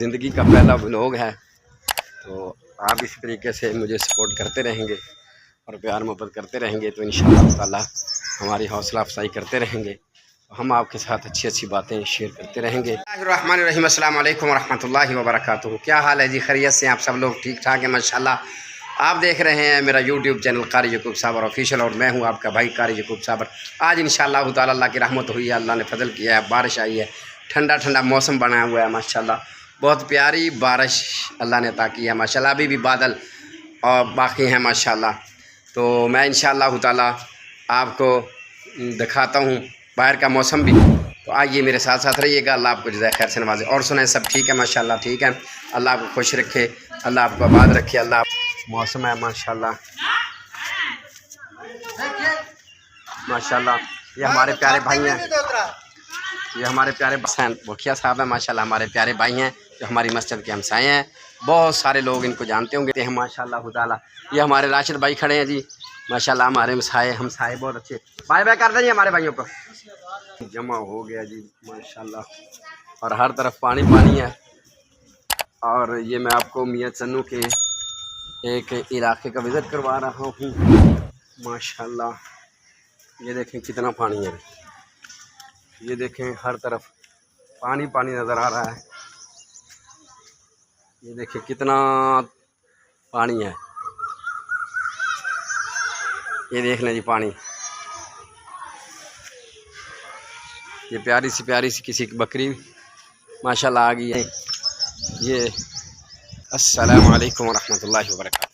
ज़िंदगी का पहला व्लॉग है, तो आप इसी तरीके से मुझे सपोर्ट करते रहेंगे और प्यार मोहब्बत करते रहेंगे तो इंशाअल्लाह ताला हमारी हौसला अफजाई करते रहेंगे। हम आपके साथ अच्छी अच्छी बातें शेयर करते रहेंगे। रहमानिर्रहीम, अस्सलाम वालेकुम रहमतुल्लाहि व बरकातुहू। क्या हाल है जी? खैरियत से आप सब लोग? ठीक ठाक है माशाल्लाह। आप देख रहे हैं मेरा यूट्यूब चैनल कारी यकूब साबर ऑफिशियल और मैं हूं आपका भाई कारी यकूब साबर। आज इंशाअल्लाह ताला अल्लाह की रहमत हुई है, अल्लाह ने फजल किया है, बारिश आई है, ठंडा ठंडा मौसम बना हुआ है माशाल्लाह। बहुत प्यारी बारिश अल्लाह ने अता की है माशाल्लाह। अभी भी बादल और बाकी हैं माशाल्लाह। तो मैं इंशाअल्लाह ताला आपको दिखाता हूँ बाहर का मौसम भी। तो आइए मेरे साथ साथ रहिएगा। अल्लाह आपको जज़ाए खैर से नवाजे। और सुनाए सब ठीक है माशाल्लाह? ठीक है, अल्लाह आपको खुश रखे, अल्लाह आपको आबाद रखे। अल्लाह मौसम है माशाल्लाह माशाल्लाह। ये हमारे प्यारे भाई हैं, ये हमारे प्यारे हुसैन मुखिया साहब हैं माशाल्लाह। हमारे प्यारे भाई हैं जो हमारी मस्जिद के हमसाए हैं। बहुत सारे लोग इनको जानते होंगे हैं माशाल्लाह ताला। ये हमारे राशिद भाई खड़े हैं जी माशाल्लाह। हमारे हमसाए बहुत अच्छे। बाय बाय कर देंगे हमारे भाइयों को। जमा हो गया जी माशाल्लाह और हर तरफ पानी पानी है। और ये मैं आपको मियाँ चन्नू के एक इलाके का विज़िट करवा रहा हूँ माशाल्लाह। ये देखें कितना पानी है, ये देखें हर तरफ पानी पानी नज़र आ रहा है। ये देखें कितना पानी है, ये देख लें जी पानी। ये प्यारी सी किसी की बकरी माशाल्लाह आ गई है। ये अस्सलामु अलैकुम व रहमतुल्लाहि व बरकातुहू।